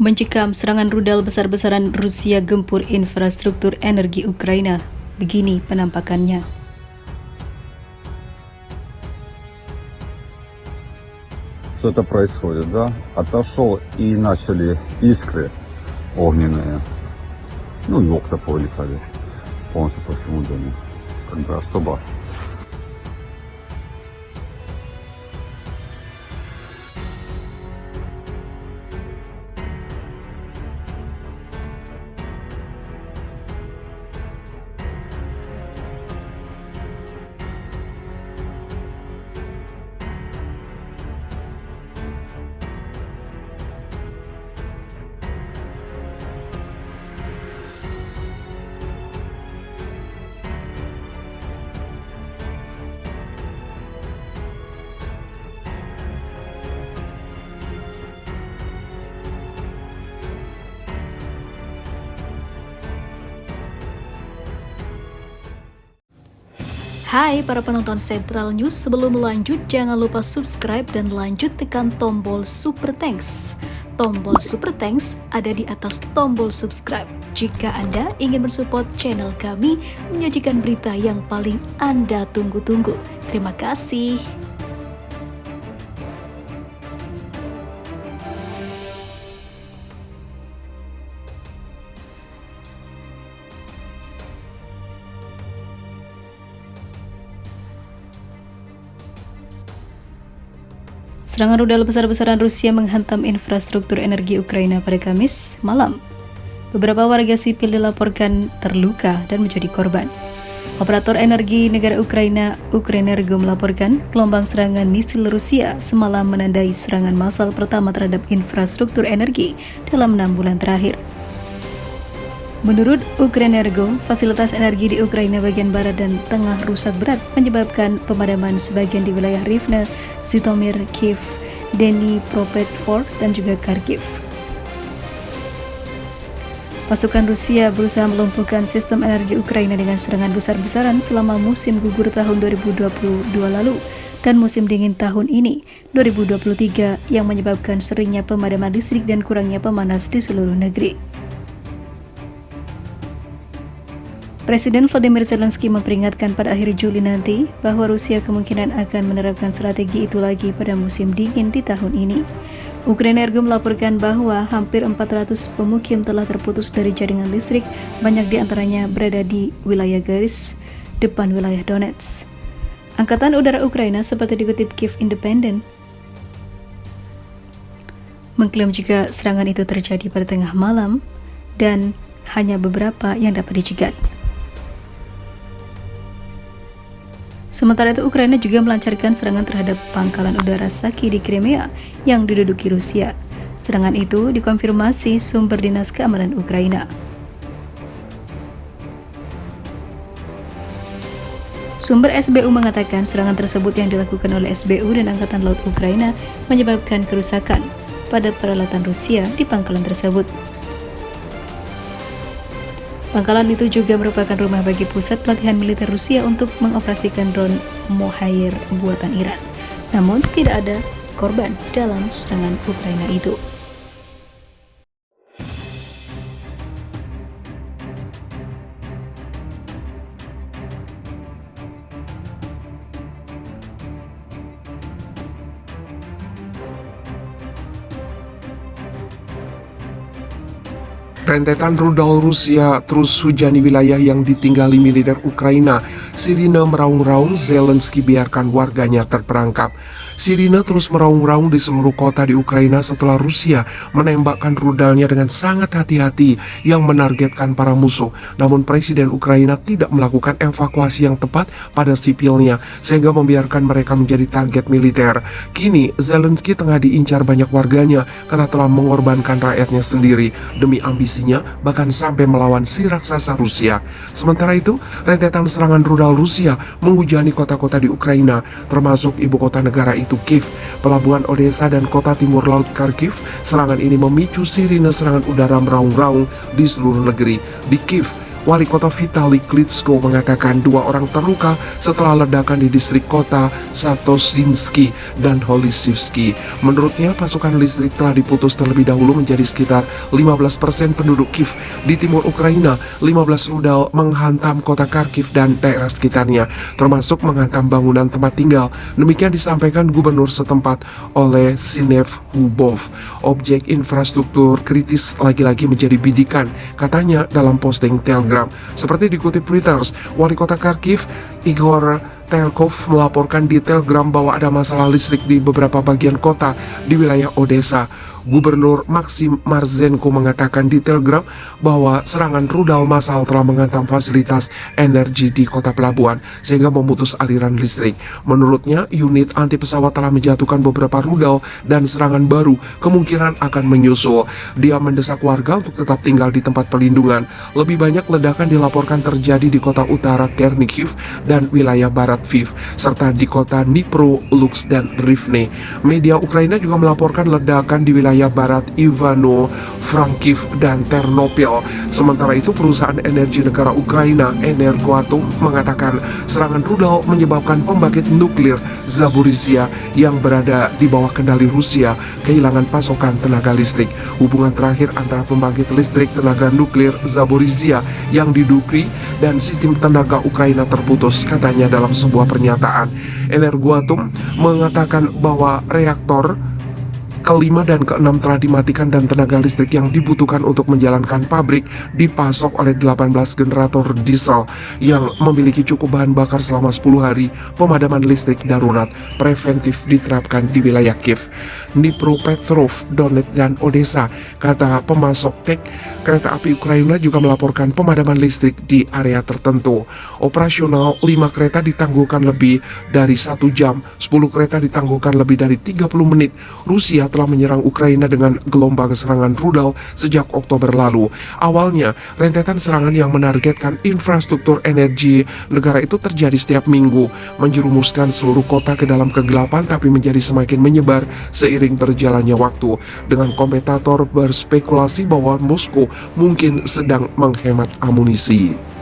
Mencekam serangan rudal besar-besaran Rusia gempur infrastruktur energi Ukraina. Begini penampakannya. Что это происходит, да? Отошел и начали искры огненные. Ну и окна повылетали полностью по всему дому. Как бы особо. Hai para penonton Central News, sebelum lanjut jangan lupa subscribe dan lanjut tekan tombol Super Thanks. Tombol Super Thanks ada di atas tombol subscribe. Jika Anda ingin mensupport channel kami menyajikan berita yang paling Anda tunggu-tunggu. Terima kasih. Serangan rudal besar-besaran Rusia menghantam infrastruktur energi Ukraina pada Kamis malam. Beberapa warga sipil dilaporkan terluka dan menjadi korban. Operator energi negara Ukraina, Ukrenergo, melaporkan gelombang serangan misil Rusia semalam menandai serangan massal pertama terhadap infrastruktur energi dalam 6 bulan terakhir. Menurut Ukrenergo, fasilitas energi di Ukraina bagian barat dan tengah rusak berat menyebabkan pemadaman sebagian di wilayah Rivne, Zhytomyr, Kiev, Dnipropetrovsk, dan juga Kharkiv. Pasukan Rusia berusaha melumpuhkan sistem energi Ukraina dengan serangan besar-besaran selama musim gugur tahun 2022 lalu dan musim dingin tahun ini, 2023, yang menyebabkan seringnya pemadaman listrik dan kurangnya pemanas di seluruh negeri. Presiden Volodymyr Zelensky memperingatkan pada akhir Juli nanti bahwa Rusia kemungkinan akan menerapkan strategi itu lagi pada musim dingin di tahun ini. Ukrenergo melaporkan bahwa hampir 400 pemukim telah terputus dari jaringan listrik, banyak di antaranya berada di wilayah garis depan wilayah Donetsk. Angkatan Udara Ukraina, seperti dikutip Kiev Independent, mengklaim juga serangan itu terjadi pada tengah malam dan hanya beberapa yang dapat dicegat. Sementara itu, Ukraina juga melancarkan serangan terhadap pangkalan udara Saki di Crimea yang diduduki Rusia. Serangan itu dikonfirmasi sumber dinas keamanan Ukraina. Sumber SBU mengatakan serangan tersebut yang dilakukan oleh SBU dan Angkatan Laut Ukraina menyebabkan kerusakan pada peralatan Rusia di pangkalan tersebut. Pangkalan itu juga merupakan rumah bagi pusat pelatihan militer Rusia untuk mengoperasikan drone Mohair buatan Iran. Namun tidak ada korban dalam serangan Ukraina itu. Rentetan rudal Rusia terus hujani wilayah yang ditinggali militer Ukraina. Sirine meraung-raung, Zelensky biarkan warganya terperangkap. Sirine terus meraung-raung di seluruh kota di Ukraina setelah Rusia menembakkan rudalnya dengan sangat hati-hati yang menargetkan para musuh. Namun Presiden Ukraina tidak melakukan evakuasi yang tepat pada sipilnya, sehingga membiarkan mereka menjadi target militer. Kini Zelensky tengah diincar banyak warganya karena telah mengorbankan rakyatnya sendiri demi ambisinya, bahkan sampai melawan si raksasa Rusia. Sementara itu, rentetan serangan rudal Rusia menghujani kota-kota di Ukraina, termasuk ibu kota negara itu Kiev, pelabuhan Odessa, dan kota timur laut Kharkiv. Serangan ini memicu sirine serangan udara meraung-raung di seluruh negeri. Di Kiev, Wali kota Vitali Klitschko mengatakan 2 orang terluka setelah ledakan di distrik kota Satosinski dan Holisivsky. Menurutnya, pasokan listrik telah diputus terlebih dahulu menjadi sekitar 15% penduduk Kiev di timur Ukraina. 15 rudal menghantam kota Kharkiv dan daerah sekitarnya, termasuk menghantam bangunan tempat tinggal. Demikian disampaikan gubernur setempat oleh Sinev Hubov. Objek infrastruktur kritis lagi-lagi menjadi bidikan, katanya dalam posting Telegram. Seperti dikutip Reuters, wali kota Kharkiv, Igor Terkov, melaporkan di Telegram bahwa ada masalah listrik di beberapa bagian kota di wilayah Odessa. Gubernur Maxim Marzenko mengatakan di Telegram bahwa serangan rudal massal telah menghantam fasilitas energi di kota pelabuhan sehingga memutus aliran listrik. Menurutnya, unit anti pesawat telah menjatuhkan beberapa rudal dan serangan baru kemungkinan akan menyusul. Dia mendesak warga untuk tetap tinggal di tempat pelindungan. Lebih banyak ledakan dilaporkan terjadi di kota utara Chernihiv dan wilayah barat Lviv, serta di kota Dnipro, Luhansk, dan Rivne. Media Ukraina juga melaporkan ledakan di wilayah barat Ivano-Frankivsk dan Ternopil. Sementara itu, perusahaan energi negara Ukraina, Energoatom, mengatakan serangan rudal menyebabkan pembangkit nuklir Zaporizhia yang berada di bawah kendali Rusia kehilangan pasokan tenaga listrik. Hubungan terakhir antara pembangkit listrik tenaga nuklir Zaporizhia yang diduki dan sistem tenaga Ukraina terputus, katanya dalam sebuah pernyataan. Energoatom mengatakan bahwa reaktor kelima dan keenam telah dimatikan dan tenaga listrik yang dibutuhkan untuk menjalankan pabrik dipasok oleh 18 generator diesel yang memiliki cukup bahan bakar selama 10 hari. Pemadaman listrik darurat preventif diterapkan di wilayah Kiev, Dnipropetrovsk, Donetsk, dan Odessa, kata pemasok TEK. Kereta api Ukraina juga melaporkan pemadaman listrik di area tertentu. Operasional 5 kereta ditangguhkan lebih dari 1 jam, 10 kereta ditangguhkan lebih dari 30 menit. Rusia telah menyerang Ukraina dengan gelombang serangan rudal sejak Oktober lalu. Awalnya, rentetan serangan yang menargetkan infrastruktur energi negara itu terjadi setiap minggu, menjerumuskan seluruh kota ke dalam kegelapan, tapi menjadi semakin menyebar seiring berjalannya waktu. Dengan komentator berspekulasi bahwa Moskow mungkin sedang menghemat amunisi.